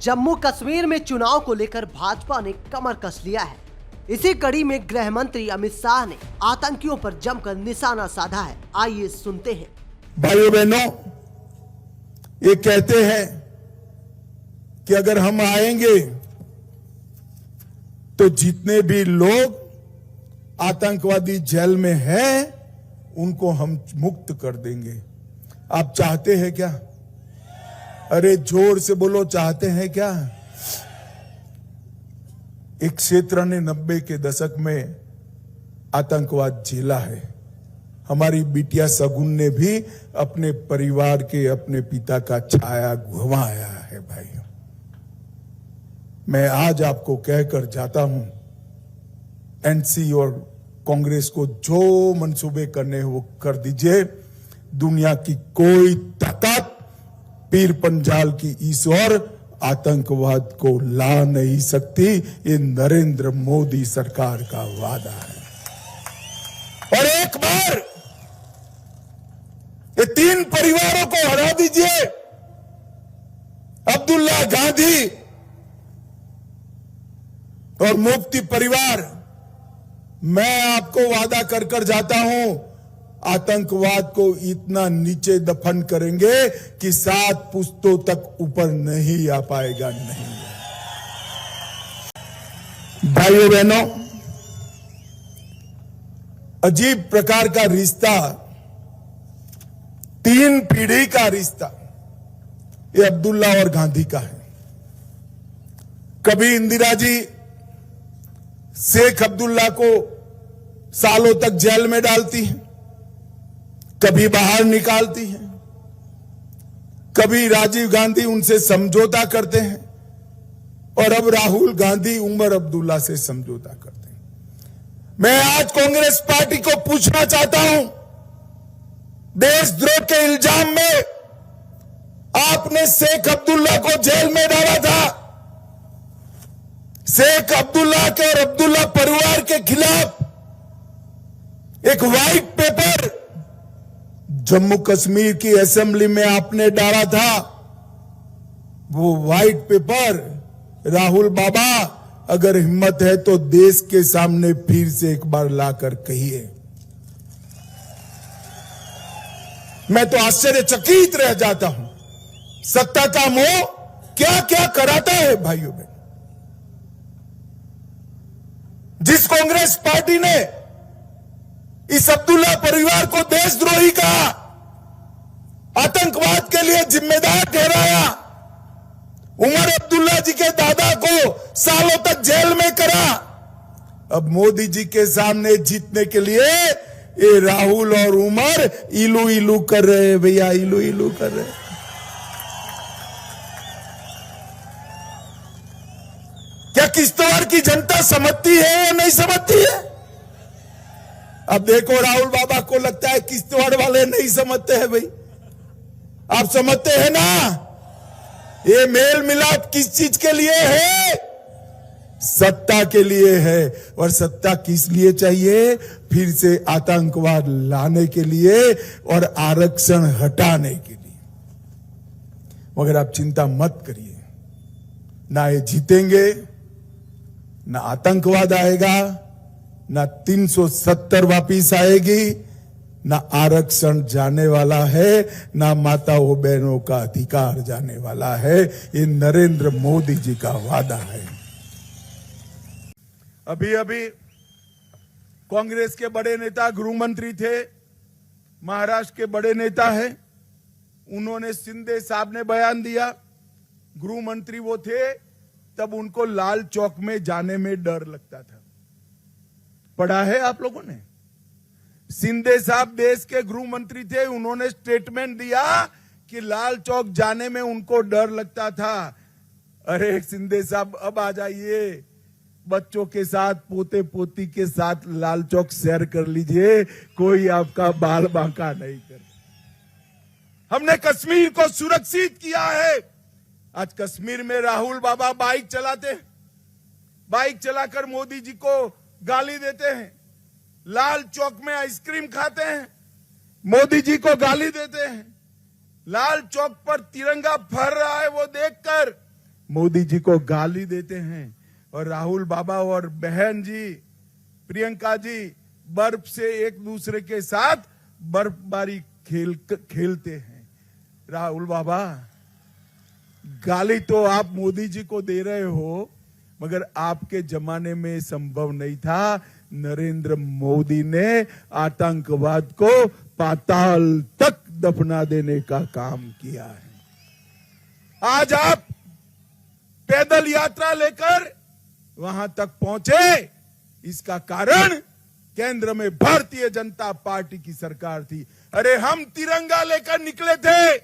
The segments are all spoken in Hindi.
जम्मू कश्मीर में चुनाव को लेकर भाजपा ने कमर कस लिया है। इसी कड़ी में गृह मंत्री अमित शाह ने आतंकियों पर जमकर निशाना साधा है। आइए सुनते हैं। भाइयों बहनों, ये कहते हैं कि अगर हम आएंगे तो जितने भी लोग आतंकवादी जेल में हैं उनको हम मुक्त कर देंगे। आप चाहते हैं क्या? अरे जोर से बोलो, चाहते हैं क्या? एक क्षेत्र ने 90 के दशक में आतंकवाद झेला है। हमारी बिटिया सगुन ने भी अपने परिवार के, अपने पिता का छाया घुमाया है। भाइयों, मैं आज आपको कहकर जाता हूं, एनसी और कांग्रेस को जो मंसूबे करने हैं वो कर दीजिए। दुनिया की कोई ताकत पीर पंजाल की इस ओर आतंकवाद को ला नहीं सकती। ये नरेंद्र मोदी सरकार का वादा है। और एक बार ये 3 परिवारों को हरा दीजिए, अब्दुल्ला, गांधी और मुफ्ती परिवार। मैं आपको वादा कर कर जाता हूं, आतंकवाद को इतना नीचे दफन करेंगे कि 7 पुश्तों तक ऊपर नहीं आ पाएगा। नहीं भाइयों बहनों, अजीब प्रकार का रिश्ता, 3 पीढ़ी का रिश्ता ये अब्दुल्ला और गांधी का है। कभी इंदिरा जी शेख अब्दुल्ला को सालों तक जेल में डालती हैं, कभी बाहर निकालती हैं, कभी राजीव गांधी उनसे समझौता करते हैं और अब राहुल गांधी उमर अब्दुल्ला से समझौता करते हैं। मैं आज कांग्रेस पार्टी को पूछना चाहता हूं, देशद्रोह के इल्जाम में आपने शेख अब्दुल्ला को जेल में डाला था। शेख अब्दुल्ला के और अब्दुल्ला परिवार के खिलाफ एक व्हाइट पेपर जम्मू कश्मीर की असेंबली में आपने डाला था। वो व्हाइट पेपर राहुल बाबा, अगर हिम्मत है तो देश के सामने फिर से एक बार लाकर कहिए। मैं तो आश्चर्यचकित रह जाता हूं, सत्ता का मोह क्या क्या कराता है। भाइयों बहन, जिस कांग्रेस पार्टी ने इस अब्दुल्ला परिवार को देशद्रोही कहा, आतंकवाद के लिए जिम्मेदार ठहराया, उमर अब्दुल्ला जी के दादा को सालों तक जेल में करा, अब मोदी जी के सामने जीतने के लिए ये राहुल और उमर इलू इलू कर रहे हैं। भैया, इलू इलू कर रहे हैं। क्या किश्तवाड़ की जनता समझती है या नहीं समझती है? अब देखो, राहुल बाबा को लगता है किश्तवाड़ वाले नहीं समझते हैं। भाई, आप समझते हैं ना, ये मेल मिलाप किस चीज के लिए है? सत्ता के लिए है। और सत्ता किस लिए चाहिए? फिर से आतंकवाद लाने के लिए और आरक्षण हटाने के लिए। मगर आप चिंता मत करिए, ना ये जीतेंगे, ना आतंकवाद आएगा, ना 370 वापिस आएगी, ना आरक्षण जाने वाला है, ना माताओं बहनों का अधिकार जाने वाला है। ये नरेंद्र मोदी जी का वादा है। अभी अभी कांग्रेस के बड़े नेता, गृह मंत्री थे, महाराष्ट्र के बड़े नेता हैं, उन्होंने शिंदे साहब ने बयान दिया, गृह मंत्री वो थे तब उनको लाल चौक में जाने में डर लगता था। पढ़ा है आप लोगों ने? शिंदे साहब देश के गृह मंत्री थे, उन्होंने स्टेटमेंट दिया कि लाल चौक जाने में उनको डर लगता था। अरे शिंदे साहब, अब आ जाइए, बच्चों के साथ, पोते पोती के साथ लाल चौक सैर कर लीजिए, कोई आपका बाल बांका नहीं कर। हमने कश्मीर को सुरक्षित किया है। आज कश्मीर में राहुल बाबा बाइक चलाते हैं, बाइक चलाकर मोदी जी को गाली देते हैं, लाल चौक में आइसक्रीम खाते हैं, मोदी जी को गाली देते हैं। लाल चौक पर तिरंगा फहर रहा है वो देखकर मोदी जी को गाली देते हैं और राहुल बाबा और बहन जी प्रियंका जी बर्फ से एक दूसरे के साथ बर्फबारी खेलते हैं। राहुल बाबा, गाली तो आप मोदी जी को दे रहे हो, मगर आपके जमाने में संभव नहीं था। नरेंद्र मोदी ने आतंकवाद को पाताल तक दफना देने का काम किया है। आज आप पैदल यात्रा लेकर वहां तक पहुंचे, इसका कारण केंद्र में भारतीय जनता पार्टी की सरकार थी। अरे हम तिरंगा लेकर निकले थे,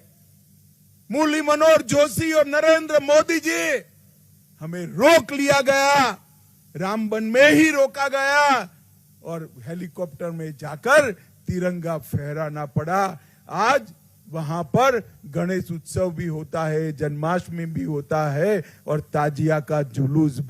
मुरली मनोहर जोशी और नरेंद्र मोदी जी, हमें रोक लिया गया, रामबन में ही रोका गया और हेलीकॉप्टर में जाकर तिरंगा फहराना पड़ा। आज वहां पर गणेश उत्सव भी होता है, जन्माष्टमी भी होता है और ताजिया का जुलूस भी